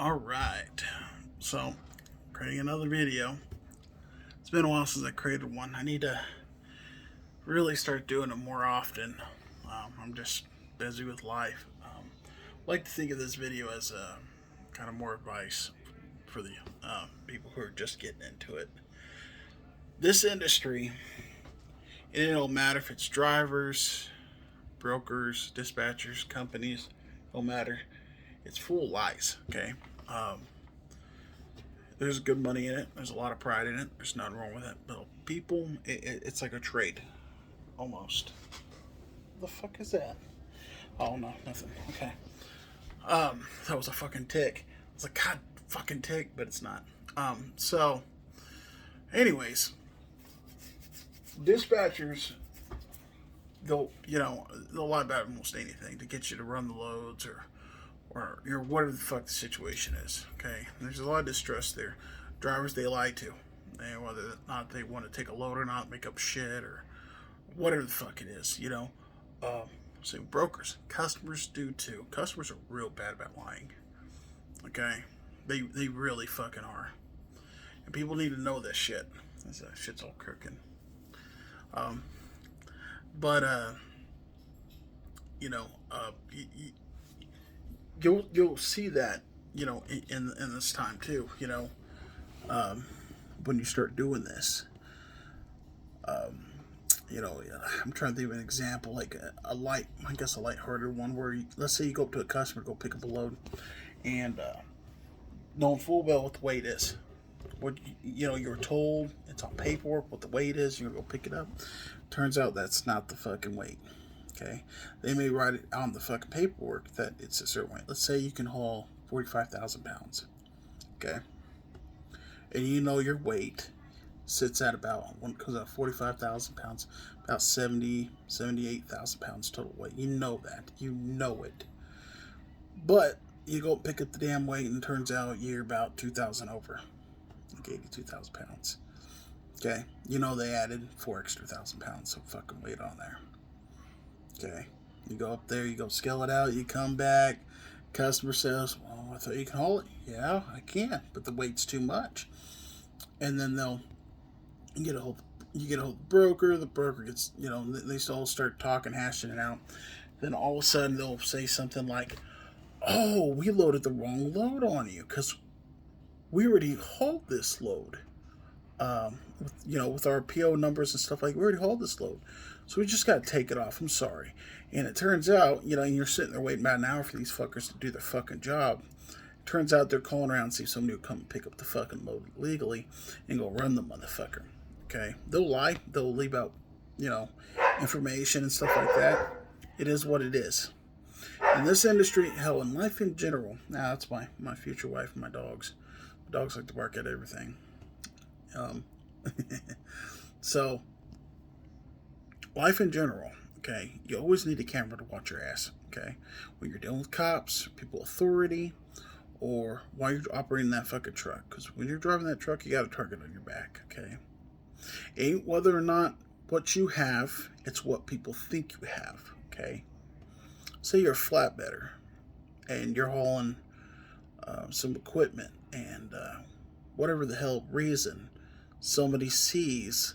All right, so creating another video. It's been a while since I created one. I need to really start doing it more often. I'm just busy with life. I like to think of this video as a kind of more advice for the people who are just getting into it. This industry, it don't matter if it's drivers, brokers, dispatchers, companies, don't matter. It's full of lies. Okay. Um, There's good money in it. There's a lot of pride in it. There's nothing wrong with it. But people, it's like a trade, almost. The fuck is that? Oh no, nothing. Okay. That was a fucking tick. It's a god fucking tick, but it's not. So, anyways, dispatchers, they'll lie about almost anything to get you to run the loads or whatever the fuck the situation is. Okay, there's a lot of distrust there. Drivers, they lie to, and whether or not they want to take a load or not, make up shit or whatever the fuck it is. Um, so brokers, customers do too. Customers are real bad about lying. Okay, they really fucking are, and people need to know this shit. This shit's all crooked. Um, but you know, you'll see that in this time too. Um, when you start doing this. I'm trying to think of an example, like a light, I guess a lighthearted one, where let's say you go up to a customer, go pick up a load, and knowing full well what the weight is. What you're told it's on paperwork what the weight is. You're gonna go pick it up. Turns out that's not the fucking weight. Okay, they may write it on the fucking paperwork that it's a certain weight. Let's say you can haul 45,000 pounds. Okay, and your weight sits at about, when it comes out 45,000 pounds, about 78,000 pounds total weight. You know that. You know it. But you go pick up the damn weight and it turns out you're about 2,000 over. Like 82,000 pounds. Okay. They added 4 extra thousand pounds of fucking weight on there. Okay. You go up there, you go scale it out, you come back. Customer says, well, I thought you can haul it. Yeah, I can, but the weight's too much. And then you get a hold of the broker. The broker gets, they all start talking, hashing it out. Then all of a sudden they'll say something like, "Oh, we loaded the wrong load on you because we already hauled this load. With our PO numbers and stuff like, we already hauled this load, so we just got to take it off. I'm sorry." And it turns out, you're sitting there waiting about an hour for these fuckers to do their fucking job. Turns out they're calling around to see if somebody will come and pick up the fucking load legally and go run the motherfucker. Okay, they'll lie. They'll leave out, information and stuff like that. It is what it is. In this industry, hell, in life in general. Now that's my future wife and my dogs. My dogs like to bark at everything. Um, so life in general. Okay, you always need a camera to watch your ass. Okay, when you're dealing with cops, people with authority, or while you're operating that fucking truck. Because when you're driving that truck, you got a target on your back. Okay. Ain't whether or not what you have, it's what people think you have. Okay. Say you're a flatbedder and you're hauling some equipment, and whatever the hell reason, somebody sees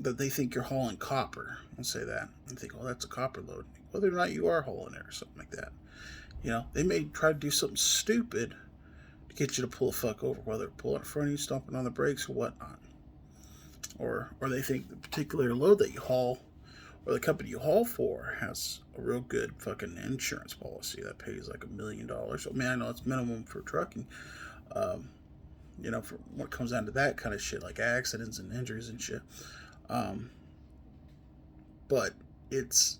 that they think you're hauling copper. I'll say that. And think, oh, that's a copper load. Whether or not you are hauling it or something like that. They may try to do something stupid to get you to pull the fuck over, whether pull in front of you, stomping on the brakes, or whatnot. Or they think the particular load that you haul, or the company you haul for, has a real good fucking insurance policy that pays like $1 million. I mean, I know it's minimum for trucking. For what comes down to that kind of shit, like accidents and injuries and shit. But it's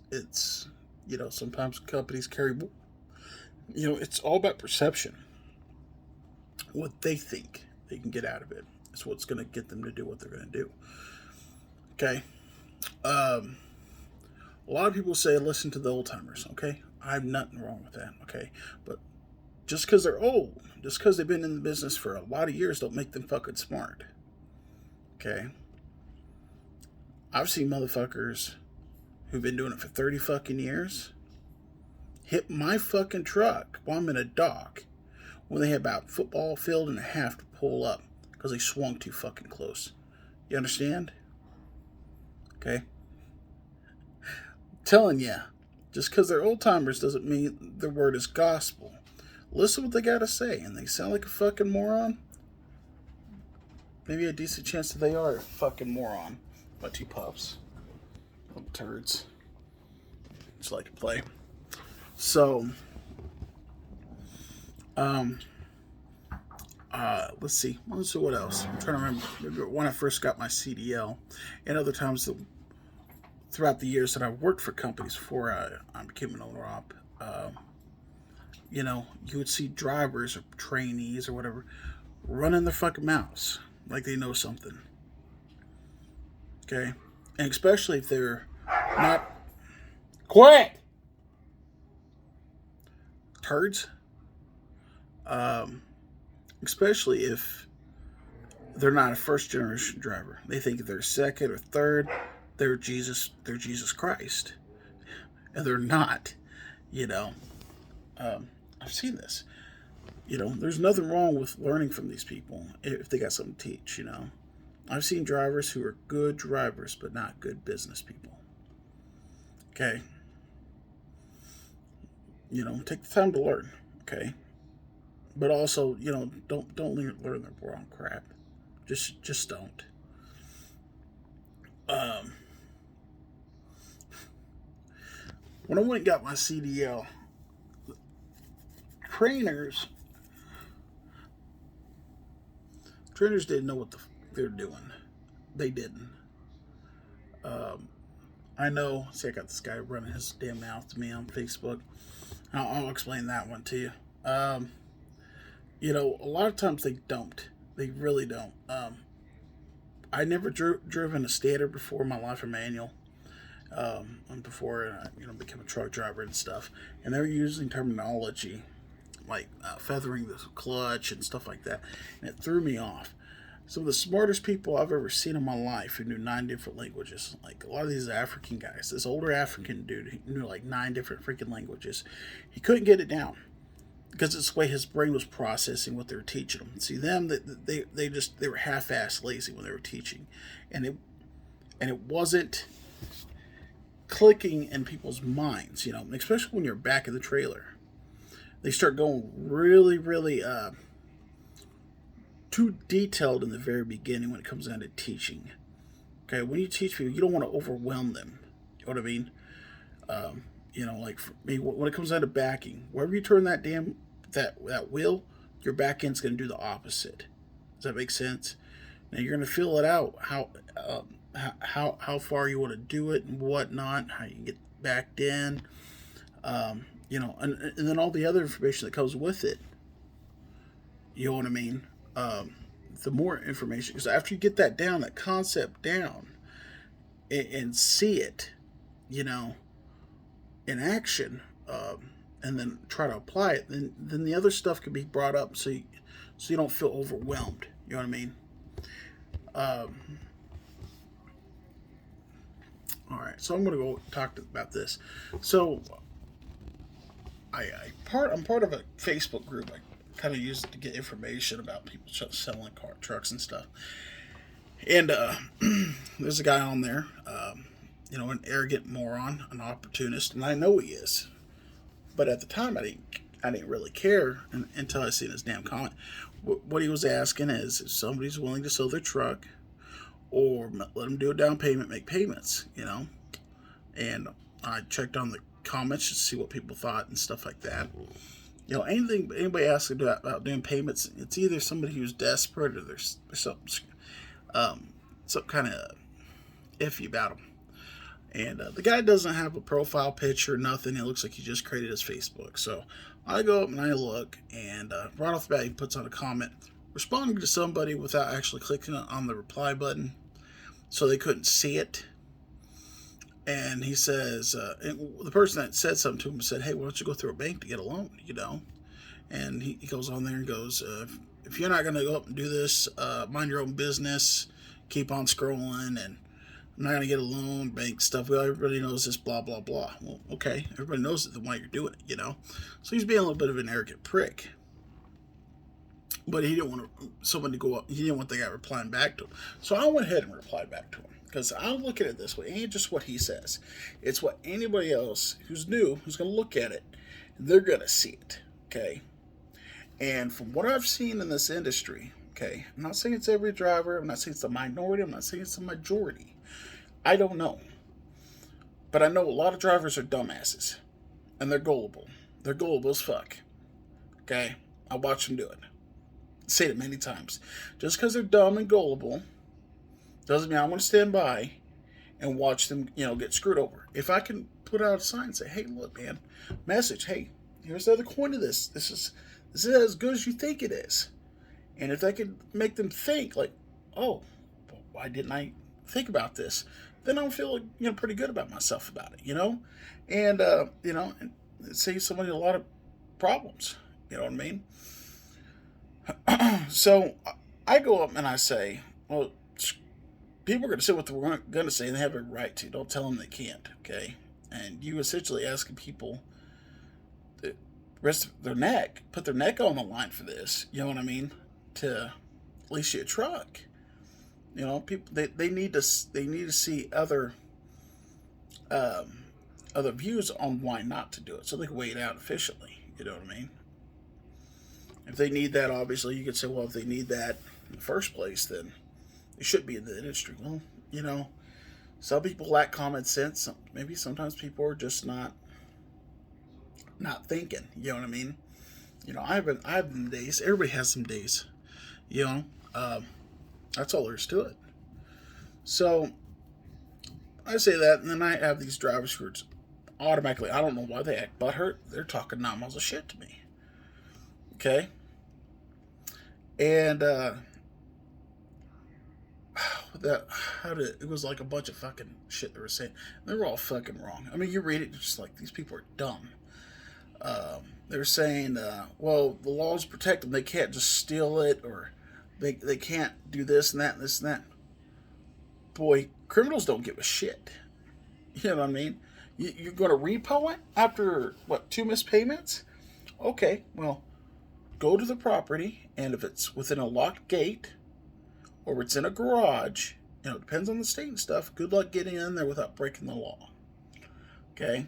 sometimes companies carry. It's all about perception. What they think they can get out of it is what's going to get them to do what they're going to do. Okay. A lot of people say listen to the old timers. Okay, I have nothing wrong with that. Okay, but just because they're old, just because they've been in the business for a lot of years, don't make them fucking smart. Okay. I've seen motherfuckers who've been doing it for 30 fucking years hit my fucking truck while I'm in a dock when they had about a football field and a half to pull up because they swung too fucking close. You understand? Okay? Telling ya, just because they're old timers doesn't mean their word is gospel. Listen what they gotta say, and they sound like a fucking moron. Maybe a decent chance that they are a fucking moron. But two pups. Little turds. Just like to play. So, let's see. Let's see what else. I'm trying to remember when I first got my CDL, and other times throughout the years that I've worked for companies before I became an owner op. You know, you would see drivers or trainees or whatever running their fucking mouths like they know something. Okay, and especially if they're not quiet turds. Especially if they're not a first generation driver. They think they're second or third. They're Jesus Christ, and they're not. You know, I've seen this. You know, there's nothing wrong with learning from these people if they got something to teach. You know, I've seen drivers who are good drivers but not good business people. Okay. You know, take the time to learn. Okay. But also, you know, don't learn the wrong crap. Just don't. When I went and got my CDL, trainers didn't know what they're doing. They didn't. I know. See, I got this guy running his damn mouth to me on Facebook. I'll explain that one to you. You know, a lot of times they don't. They really don't. I never driven a standard before in my life, or manual. And before I became a truck driver and stuff, and they're using terminology like feathering the clutch and stuff like that, and it threw me off. Some of the smartest people I've ever seen in my life who knew 9 different languages. Like a lot of these African guys. This older African dude, he knew like 9 different freaking languages. He couldn't get it down because it's the way his brain was processing what they were teaching him. See, them they were half-assed lazy when they were teaching, and it wasn't clicking in people's minds. You know, especially when you're back in the trailer, they start going really, really too detailed in the very beginning when it comes down to teaching. Okay, when you teach people, you don't want to overwhelm them. You know what I mean? You know, like for me, when it comes down to backing, wherever you turn that that wheel, your back end's going to do the opposite. Does that make sense? Now you're going to feel it out how far you want to do it and whatnot, how you can get backed in, you know, and then all the other information that comes with it. You know what I mean? The more information, because after you get that down, that concept down, and see it, you know, in action, and then try to apply it, then the other stuff can be brought up so you don't feel overwhelmed. You know what I mean? All right, so I'm going to go talk about this. So I'm part of a Facebook group. I kind of use it to get information about people selling trucks and stuff. And there's a guy on there, you know, an arrogant moron, an opportunist, and I know he is. But at the time, I didn't really care until I seen his damn comment. What he was asking is if somebody's willing to sell their truck, or let them do a down payment, make payments, you know. And I checked on the comments to see what people thought and stuff like that. You know, anybody asks about doing payments, it's either somebody who's desperate or there's something kind of iffy about them. And the guy doesn't have a profile picture, nothing. It looks like he just created his Facebook. So I go up and I look, and right off the bat, he puts on a comment responding to somebody without actually clicking on the reply button, so they couldn't see it. And he says, and the person that said something to him said, "Hey, why don't you go through a bank to get a loan, you know?" And he goes on there and goes, if you're not going to go up and do this, mind your own business, keep on scrolling. And I'm not going to get a loan, bank stuff. Well, everybody knows this, blah, blah, blah. Well, okay. Everybody knows it, then why you're doing it, you know? So he's being a little bit of an arrogant prick. But he didn't want someone to go up. He didn't want the guy replying back to him. So I went ahead and replied back to him. Because I'm looking at it this way. It ain't just what he says. It's what anybody else who's new, who's going to look at it, they're going to see it. Okay? And from what I've seen in this industry, okay, I'm not saying it's every driver. I'm not saying it's the minority. I'm not saying it's the majority. I don't know. But I know a lot of drivers are dumbasses. And they're gullible. They're gullible as fuck. Okay? I watch them do it. Say it many times. Just because they're dumb and gullible doesn't mean I want to stand by and watch them, get screwed over. If I can put out a sign and say, hey, look, man, message, hey, here's the other coin to this. This is as good as you think it is. And if I could make them think, like, oh, why didn't I think about this? Then I'll feel, pretty good about myself about it, And, it saves somebody a lot of problems. You know what I mean? So I go up and I say, well, people are going to say what they're going to say, and they have a right to. Don't tell them they can't, okay? And you essentially asking people to rest their neck, put their neck on the line for this, you know what I mean, to lease you a truck. People they need to see other views on why not to do it, so they can weigh it out efficiently. You know what I mean? If they need that, obviously, you could say, well, if they need that in the first place, then they should be in the industry. Well, some people lack common sense. Maybe sometimes people are just not thinking. You know what I mean? I have them days. Everybody has some days. That's all there is to it. So I say that, and then I have these drivers who are automatically, I don't know why they act butthurt. They're talking 9 miles of shit to me. Okay? And it was like a bunch of fucking shit they were saying. They were all fucking wrong. I mean, you read it, you're just like, these people are dumb. They were saying, well, the laws protect them. They can't just steal it, or they can't do this and that and this and that. Boy, criminals don't give a shit. You know what I mean? You're going to repo it after, 2 missed payments? Okay, well, go to the property, and if it's within a locked gate, or it's in a garage, it depends on the state and stuff, good luck getting in there without breaking the law. Okay?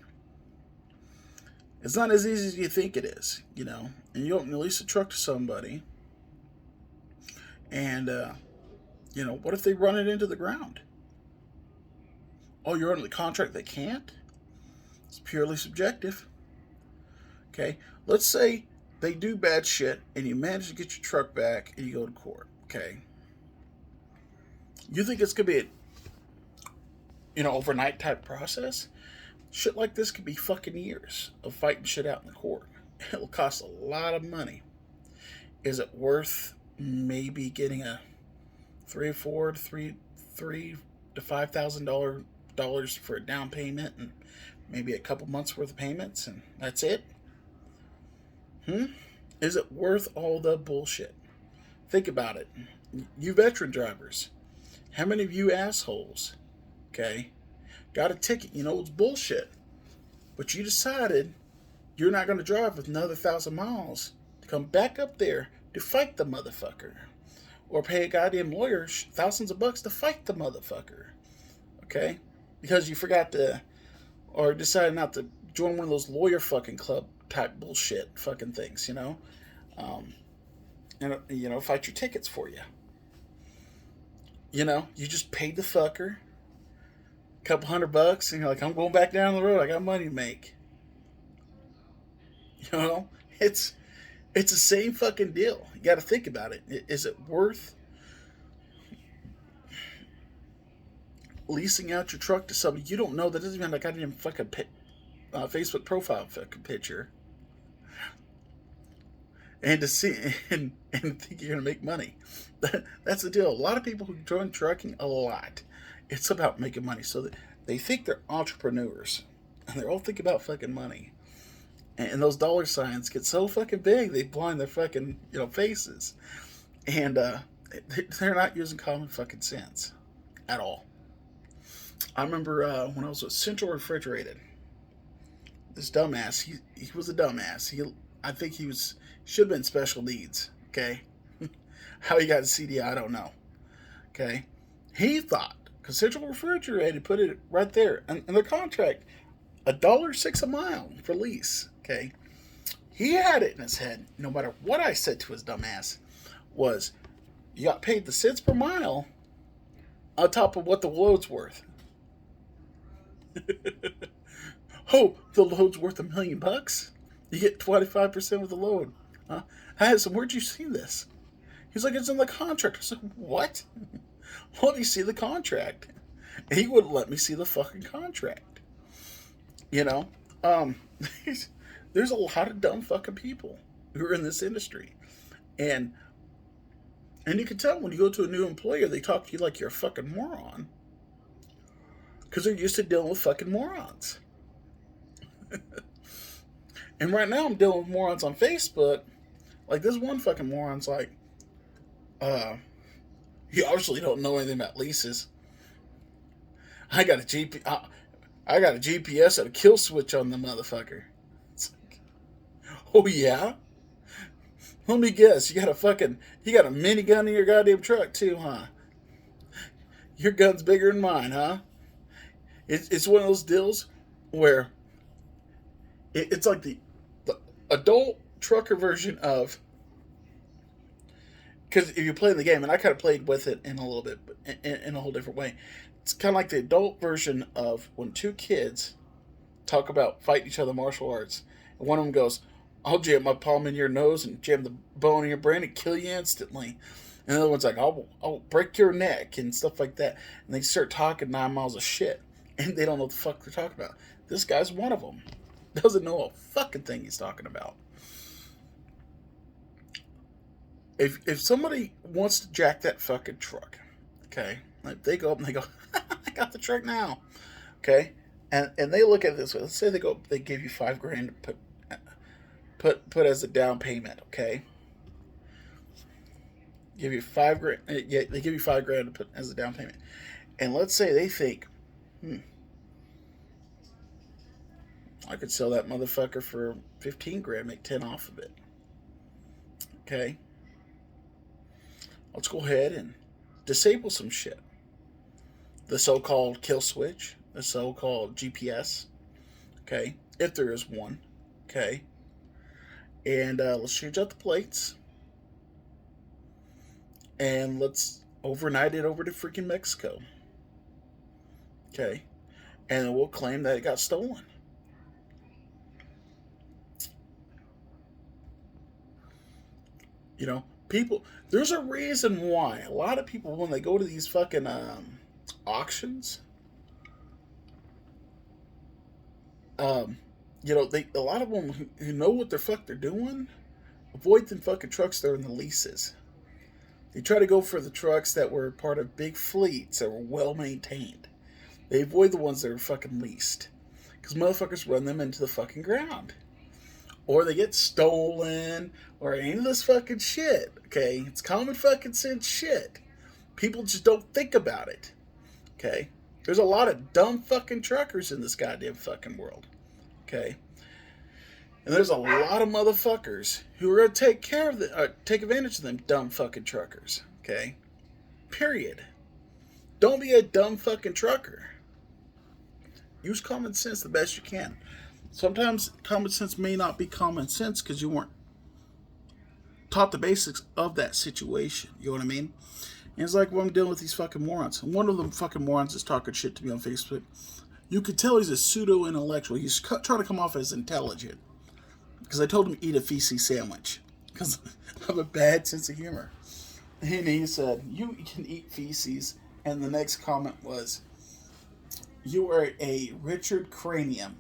It's not as easy as you think it is, and you don't lease a truck to somebody, and, what if they run it into the ground? Oh, you're under the contract, they can't? It's purely subjective. Okay? Let's say they do bad shit, and you manage to get your truck back, and you go to court. Okay? You think it's going to be a, overnight type process? Shit like this could be fucking years of fighting shit out in the court. It'll cost a lot of money. Is it worth maybe getting a $3,000 to $5,000 for a down payment and maybe a couple months worth of payments, and that's it? Is it worth all the bullshit? Think about it. You veteran drivers, how many of you assholes, okay, got a ticket? It's bullshit, but you decided you're not going to drive with another 1,000 miles to come back up there to fight the motherfucker, or pay a goddamn lawyer thousands of bucks to fight the motherfucker, okay, because you forgot to, or decided not to join one of those lawyer fucking club type bullshit fucking things, and fight your tickets for you. You just paid the fucker a couple $100, and you're like, I'm going back down the road. I got money to make. It's the same fucking deal. You got to think about it. Is it worth leasing out your truck to somebody you don't know that doesn't even have a goddamn fucking Facebook profile fucking picture, and to see and think you're gonna make money? That's the deal. A lot of people who join trucking, it's about making money. So they think they're entrepreneurs, and they're all thinking about fucking money. And those dollar signs get so fucking big, they blind their fucking faces, and they're not using common fucking sense at all. I remember when I was with Central Refrigerated, this dumbass, he was a dumbass. I think he should have been special needs. Okay, how he got a CDI, I don't know. Okay, he thought because Central Refrigerated put it right there in their contract, $1.06 a mile for lease. Okay, he had it in his head. No matter what I said to his dumbass, was you got paid the cents per mile on top of what the load's worth. Oh, the load's worth $1,000,000. You get 25% of the load. Huh? Hanson, where'd you see this? He's like, it's in the contract. I said, what? Let me see the contract. And he wouldn't let me see the fucking contract. You know? Um, there's a lot of dumb fucking people who are in this industry. And you can tell when you go to a new employer, they talk to you like you're a fucking moron. Because they're used to dealing with fucking morons. And right now I'm dealing with morons on Facebook. Like this one fucking moron's like, you obviously don't know anything about leases. I got a GPS and a kill switch on the motherfucker. It's like, oh yeah? Let me guess, you got a minigun in your goddamn truck too, huh? Your gun's bigger than mine, huh? It's one of those deals where it's like the adult trucker version of, because if you play the game, and I kind of played with it in a little bit, but in a whole different way, it's kind of like the adult version of when two kids talk about fighting each other martial arts, and one of them goes, "I'll jam my palm in your nose and jam the bone in your brain and kill you instantly," and the other one's like, "I'll break your neck," and stuff like that, and they start talking 9 miles of shit, and they don't know what the fuck they're talking about. This guy's one of them. Doesn't know a fucking thing he's talking about. If somebody wants to jack that fucking truck, okay, like they go up and they go, "I got the truck now," okay, and they look at it this way. Let's say they give you $5,000 to put as a down payment, okay. Give you $5,000. Yeah, they give you $5,000 to put as a down payment, and let's say they think, I could sell that motherfucker for $15,000, make 10 off of it. Okay. Let's go ahead and disable some shit. The so-called kill switch, the so-called GPS. Okay. If there is one. Okay. And let's change out the plates. And let's overnight it over to freaking Mexico. Okay. And then we'll claim that it got stolen. You know, people, there's a reason why a lot of people, when they go to these fucking auctions, you know, a lot of them who know what the fuck they're doing, avoid them fucking trucks that are in the leases. They try to go for the trucks that were part of big fleets that were well maintained. They avoid the ones that are fucking leased. Because motherfuckers run them into the fucking ground. Or they get stolen, or any of this fucking shit, okay? It's common fucking sense shit. People just don't think about it, okay? There's a lot of dumb fucking truckers in this goddamn fucking world, okay? And there's a lot of motherfuckers who are going to take advantage of them dumb fucking truckers, okay? Period. Don't be a dumb fucking trucker. Use common sense the best you can. Sometimes common sense may not be common sense because you weren't taught the basics of that situation. You know what I mean? And it's like when I'm dealing with these fucking morons. And one of them fucking morons is talking shit to me on Facebook. You could tell he's a pseudo-intellectual. He's trying to come off as intelligent. Because I told him to eat a feces sandwich. Because I have a bad sense of humor. And he said, "You can eat feces." And the next comment was, "You are a Richard Cranium."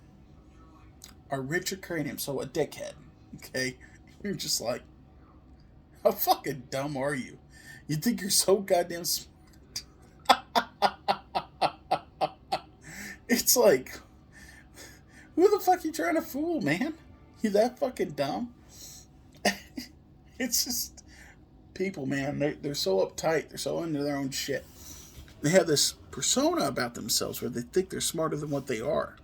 A Richard Cranium, so a dickhead. Okay? You're just like, how fucking dumb are you? You think you're so goddamn smart? It's like, who the fuck are you trying to fool, man? You that fucking dumb? It's just, people, man, they're so uptight. They're so into their own shit. They have this persona about themselves where they think they're smarter than what they are.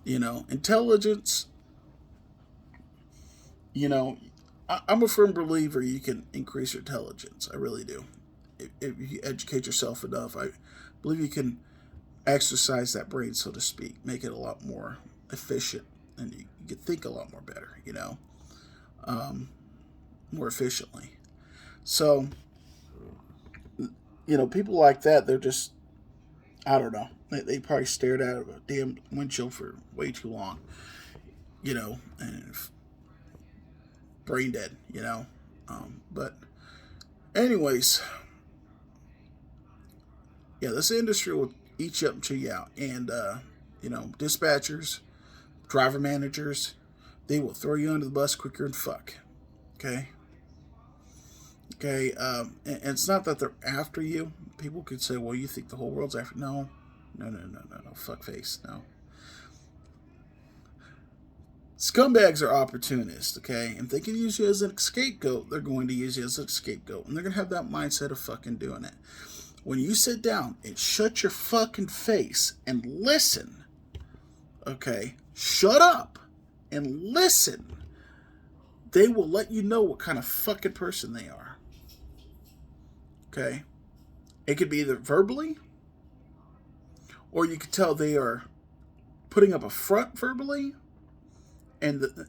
Intelligence, you know, I'm a firm believer you can increase your intelligence. I really do. If you educate yourself enough, I believe you can exercise that brain, so to speak, make it a lot more efficient, and you can think a lot more better, more efficiently. So, people like that, they're just, I don't know, they probably stared at a damn windshield for way too long, and brain dead, but, anyways, yeah, this industry will eat you up and chew you out. And, dispatchers, driver managers, they will throw you under the bus quicker than fuck. Okay? Okay, and it's not that they're after you. People could say, well, you think the whole world's after. No, no, no, no, no, no. Fuck face. No. Scumbags are opportunists, okay? If they can use you as a scapegoat, they're going to use you as a scapegoat. And they're going to have that mindset of fucking doing it. When you sit down and shut your fucking face and listen, okay? Shut up and listen. They will let you know what kind of fucking person they are. Okay? It could be either verbally, or you could tell they are putting up a front verbally, and the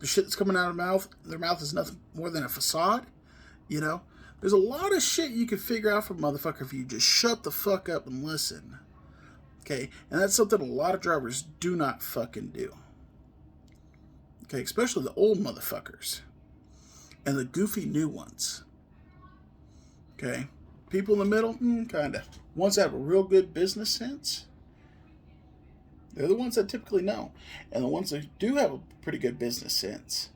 shit that's coming out of their mouth is nothing more than a facade. There's a lot of shit you can figure out from a motherfucker if you just shut the fuck up and listen. Okay? And that's something a lot of drivers do not fucking do. Okay? Especially the old motherfuckers. And the goofy new ones. Okay? People in the middle, kinda. Ones that have a real good business sense, they're the ones that typically know. And the ones that do have a pretty good business sense,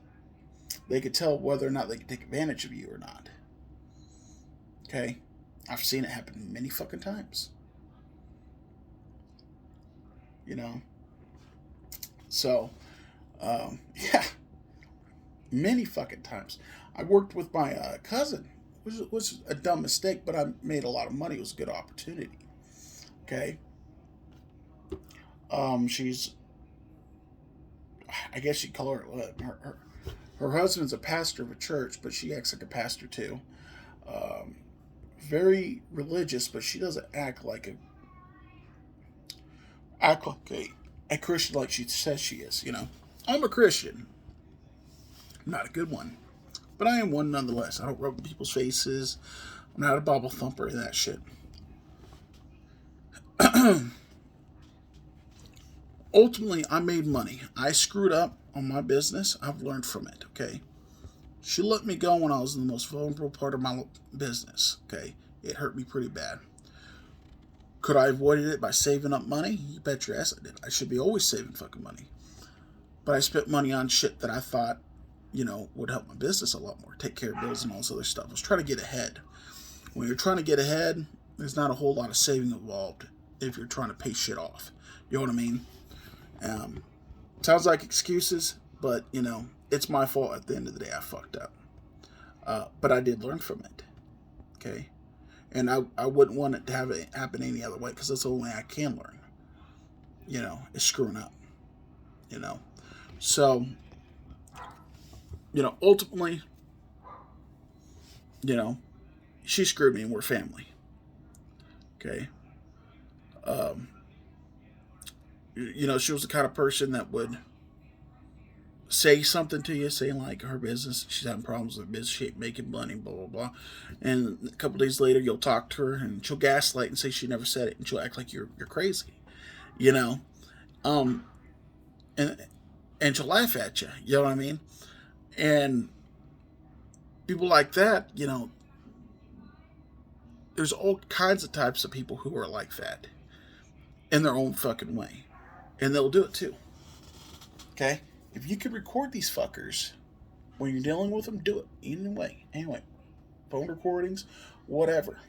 they could tell whether or not they can take advantage of you or not. Okay? I've seen it happen many fucking times. So, yeah. Many fucking times. I worked with my cousin, which was a dumb mistake, but I made a lot of money. It was a good opportunity. Okay? She's, I guess you'd call her husband's a pastor of a church, but she acts like a pastor too. Very religious, but she doesn't act like a Christian like she says she is. I'm a Christian, not a good one, but I am one nonetheless. I don't rub people's faces. I'm not a Bible thumper and that shit. Ultimately, I made money. I screwed up on my business. I've learned from it. Okay. She let me go when I was in the most vulnerable part of my business. Okay. It hurt me pretty bad. Could I have avoided it by saving up money? You bet your ass I did. I should be always saving fucking money. But I spent money on shit that I thought, would help my business a lot more. Take care of bills and all this other stuff. I was trying to get ahead. When you're trying to get ahead, there's not a whole lot of saving involved if you're trying to pay shit off. You know what I mean? Sounds like excuses, but, it's my fault at the end of the day. I fucked up. But I did learn from it. Okay? And I wouldn't want it to have it happen any other way, because that's the only way I can learn. Is screwing up. So, ultimately, she screwed me and we're family. Okay? She was the kind of person that would say something to you, saying like her business, she's having problems with her business, she ain't making money, blah, blah, blah. And a couple days later, you'll talk to her and she'll gaslight and say she never said it, and she'll act like you're crazy, and she'll laugh at you, you know what I mean? And people like that, there's all kinds of types of people who are like that in their own fucking way. And they'll do it too. Okay? If you can record these fuckers when you're dealing with them, do it. Anyway. Phone recordings, whatever.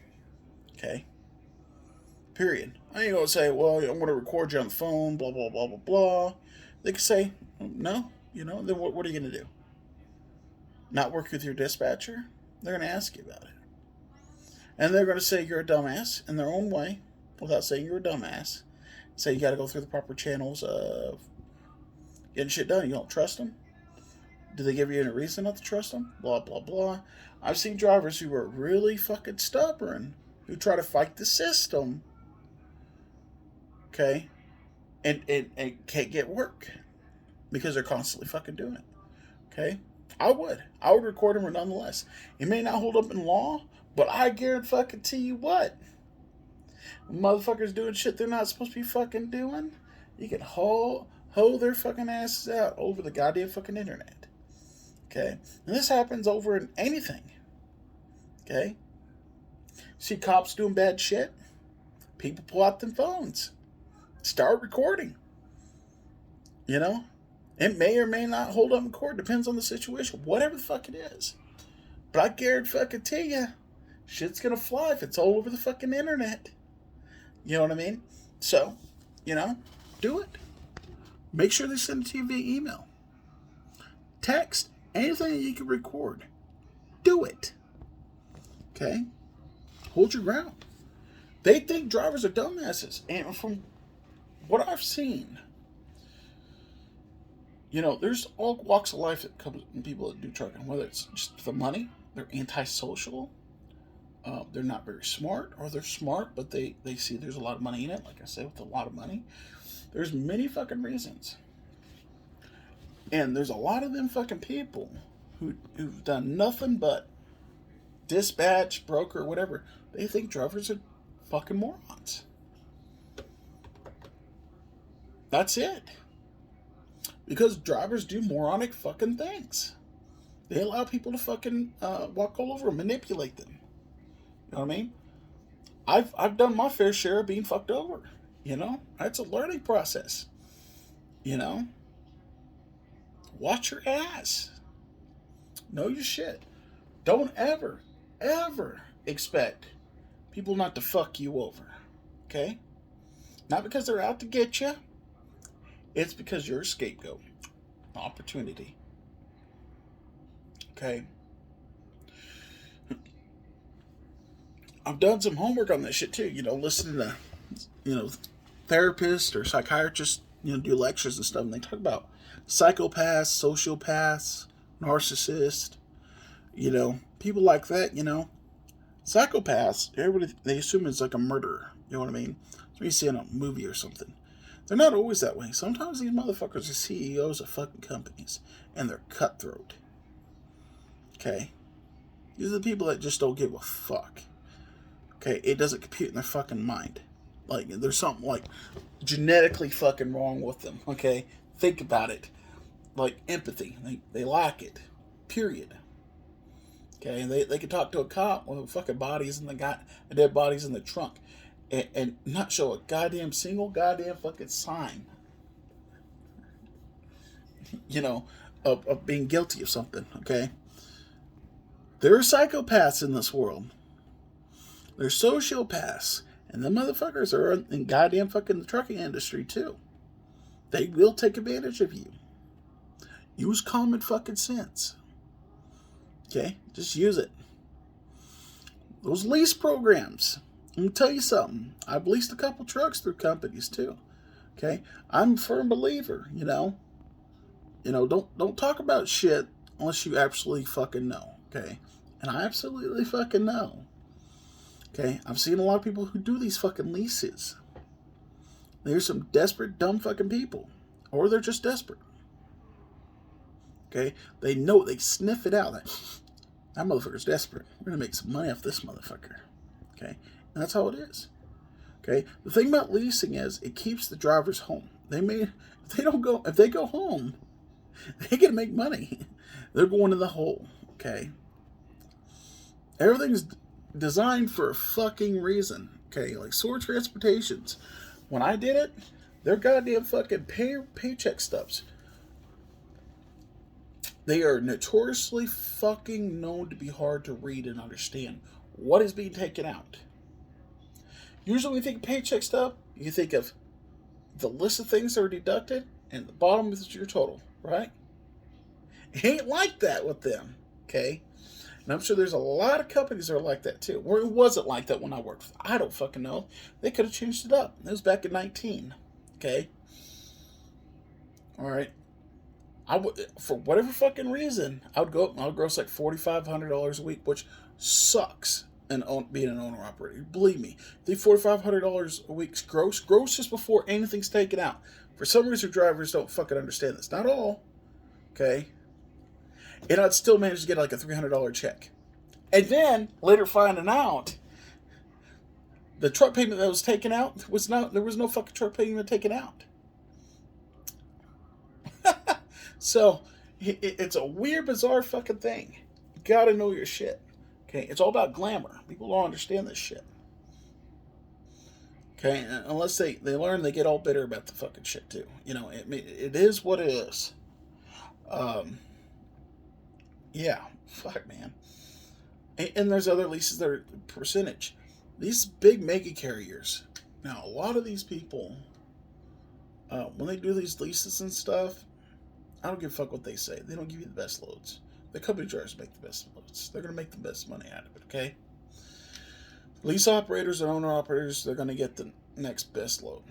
Okay? Period. I ain't gonna say, well, I'm gonna record you on the phone, blah, blah, blah, blah, blah. They can say, no, then what are you gonna do? Not work with your dispatcher? They're gonna ask you about it. And they're going to say you're a dumbass in their own way without saying you're a dumbass. Say you got to go through the proper channels of getting shit done. You don't trust them? Do they give you any reason not to trust them? Blah, blah, blah. I've seen drivers who are really fucking stubborn, who try to fight the system, okay, and can't get work because they're constantly fucking doing it, okay? I would record them nonetheless. It may not hold up in law, but I guarantee you what, motherfuckers doing shit they're not supposed to be fucking doing, you can hoe their fucking asses out over the goddamn fucking internet. Okay? And this happens over in anything. Okay? See cops doing bad shit? People pull out their phones. Start recording. You know? It may or may not hold up in court. Depends on the situation. Whatever the fuck it is. But I guarantee you, shit's gonna fly if it's all over the fucking internet. You know what I mean? So, do it. Make sure they send it to you via email. Text. Anything that you can record. Do it. Okay? Hold your ground. They think drivers are dumbasses. And from what I've seen, there's all walks of life that comes in people that do trucking. Whether it's just the money, they're antisocial, they're not very smart, or they're smart, but they see there's a lot of money in it. Like I said, with a lot of money. There's many fucking reasons. And there's a lot of them fucking people who've done nothing but dispatch, broker, whatever. They think drivers are fucking morons. That's it. Because drivers do moronic fucking things. They allow people to fucking walk all over them, manipulate them. You know what I mean? I've done my fair share of being fucked over. That's a learning process. Watch your ass. Know your shit. Don't ever expect people not to fuck you over. Okay? Not because they're out to get you. It's because you're a scapegoat. Opportunity. Okay? I've done some homework on this shit too. Listening to, therapists or psychiatrists, do lectures and stuff, and they talk about psychopaths, sociopaths, narcissists, people like that, Psychopaths, everybody, they assume it's like a murderer, you know what I mean? So you see in a movie or something. They're not always that way. Sometimes these motherfuckers are CEOs of fucking companies, and they're cutthroat. Okay? These are the people that just don't give a fuck. Okay? It doesn't compute in their fucking mind. Like, there's something, like, genetically fucking wrong with them, okay? Think about it. Like, empathy. They lack it. Period. Okay? And they can talk to a cop with fucking bodies and dead bodies in the trunk and not show a single goddamn fucking sign, of being guilty of something, okay? There are psychopaths in this world. There's sociopaths. And the motherfuckers are in goddamn fucking the trucking industry too. They will take advantage of you. Use common fucking sense. Okay? Just use it. Those lease programs. Let me tell you something. I've leased a couple trucks through companies too. Okay? I'm a firm believer, don't talk about shit unless you absolutely fucking know. Okay? And I absolutely fucking know. Okay, I've seen a lot of people who do these fucking leases. There's some desperate, dumb fucking people. Or they're just desperate. Okay, they know, they sniff it out. That motherfucker's desperate. We're going to make some money off this motherfucker. Okay, and that's how it is. Okay, the thing about leasing is it keeps the drivers home. If they go home, they can make money. They're going in the hole. Okay, everything's designed for a fucking reason. Okay, like SOAR Transportations. When I did it, they're goddamn fucking paycheck stubs. They are notoriously fucking known to be hard to read and understand what is being taken out. Usually when you think of paycheck stub, you think of the list of things that are deducted and the bottom is your total, right? It ain't like that with them, okay? And I'm sure there's a lot of companies that are like that too. Or it wasn't like that when I worked. I don't fucking know. They could have changed it up. It was back in 19. Okay. All right. I would, for whatever fucking reason, I would go. I would gross like $4,500 a week, which sucks. And being an owner operator, believe me, the $4,500 a week's gross just before anything's taken out. For some reason, drivers don't fucking understand this. Not all. Okay. And I'd still manage to get like a $300 check. And then later finding out the truck payment that was taken out was not, there was no fucking truck payment taken out. So it's a weird, bizarre fucking thing. You gotta know your shit. Okay, it's all about glamour. People don't understand this shit. Okay, unless they learn, they get all bitter about the fucking shit too. You know, it is what it is. Yeah, fuck, man. And there's other leases that are percentage. These big mega carriers. Now, a lot of these people, when they do these leases and stuff, I don't give a fuck what they say. They don't give you the best loads. The company drivers make the best loads. They're going to make the best money out of it, okay? Lease operators and owner operators, they're going to get the next best load,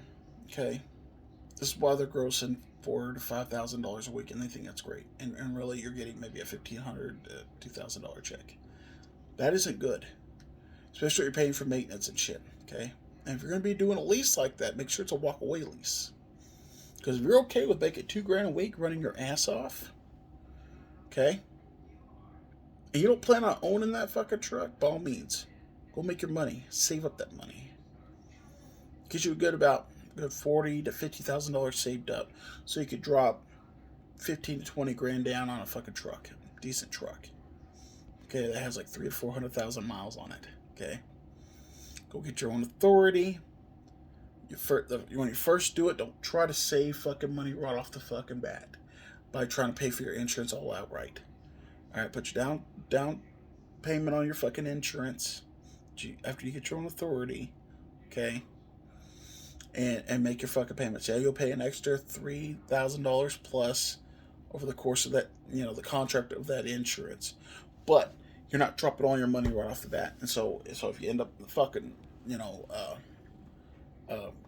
okay? This is why they're grossing $4,000 to $5,000 a week, and they think that's great. And really, you're getting maybe a $1,500 to $2,000 check. That isn't good, especially if you're paying for maintenance and shit, okay? And if you're going to be doing a lease like that, make sure it's a walk-away lease. Because if you're okay with making $2,000 a week running your ass off, okay, and you don't plan on owning that fucking truck, by all means, go make your money. Save up that money. Get you a good $40,000 to $50,000 saved up, so you could drop 15 to 20 grand down on a fucking truck, decent truck. Okay, that has like 300,000 to 400,000 miles on it. Okay, go get your own authority. When you first do it, don't try to save fucking money right off the fucking bat by trying to pay for your insurance all outright. All right, put your down payment on your fucking insurance after you get your own authority, okay, and make your fucking payments. Yeah, you'll pay an extra $3,000 plus over the course of that, the contract of that insurance, but you're not dropping all your money right off the bat. And so if you end up fucking,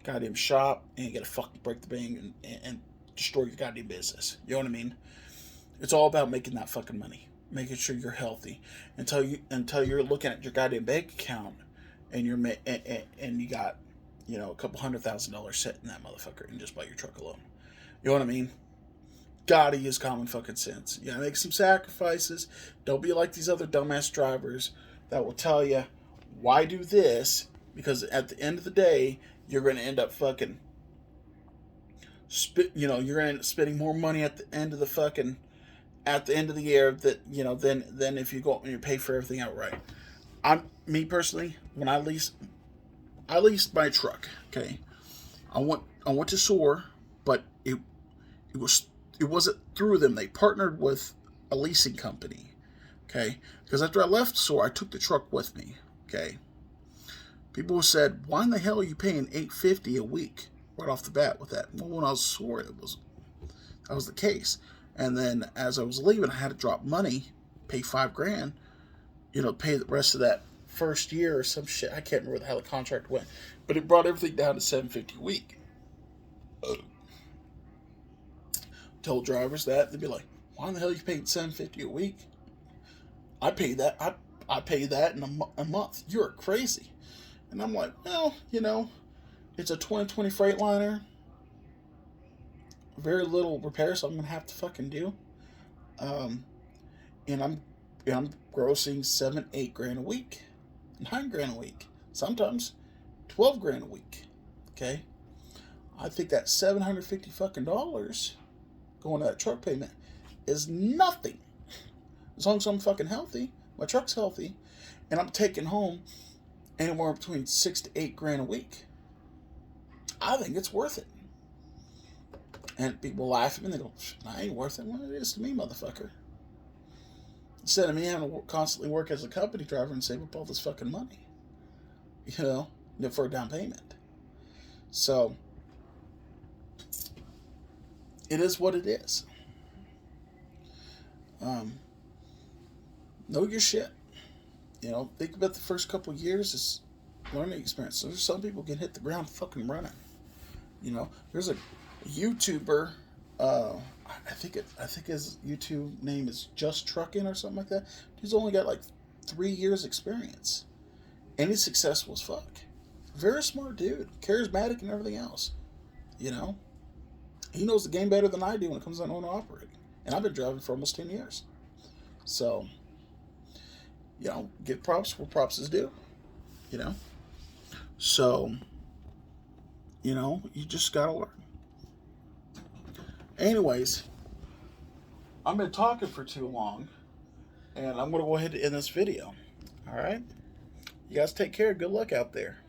goddamn shop and you gotta fucking break the bank and destroy your goddamn business. You know what I mean? It's all about making that fucking money, making sure you're healthy until you're looking at your goddamn bank account and you got a couple $100,000 set in that motherfucker and just buy your truck alone. You know what I mean? Gotta use common fucking sense. You gotta make some sacrifices. Don't be like these other dumbass drivers that will tell you why do this, because at the end of the day you're going to end up fucking you're going to end up spending more money at the end of the year than if you go and you pay for everything outright. Me personally, when I leased my truck, okay, I went to SOAR, but it wasn't through them. They partnered with a leasing company, okay, because after I left SOAR, I took the truck with me, okay. People said, why in the hell are you paying $850 a week right off the bat with that? Well, when I was SOAR, that was the case. And then as I was leaving, I had to drop money, pay $5,000, pay the rest of that first year or some shit. I can't remember how the contract went, but it brought everything down to $750 a week. Told drivers that, they'd be like, why in the hell are you paying $750 a week? I pay that. I pay that in a month. You're crazy. And I'm like, well, it's a 2020 Freightliner. Very little repair, so I'm gonna have to fucking do. And I'm grossing $7-8 a week, $9 a week, sometimes $12 a week. Okay, I think that $750 fucking dollars going to that truck payment is nothing. As long as I'm fucking healthy, my truck's healthy, and I'm taking home anywhere between $6 to $8 a week. I think it's worth it. And people laugh at me and they go, I ain't worth it. Well, it is to me, motherfucker. Instead of me having to constantly work as a company driver and save up all this fucking money, for a down payment. So, it is what it is. Know your shit. You know, think about the first couple of years as learning experience. So there's some people can hit the ground fucking running. You know, there's a YouTuber. Uh, I think his YouTube name is Just Trucking or something like that. He's only got like 3 years experience, and he's successful as fuck. Very smart dude, charismatic and everything else. You know, he knows the game better than I do when it comes to owner operating, and I've been driving for almost 10 years. So, you know, give props where props is due. You know, so you know you just gotta learn. Anyways, I've been talking for too long, and I'm gonna go ahead and end this video. All right, you guys take care. Good luck out there.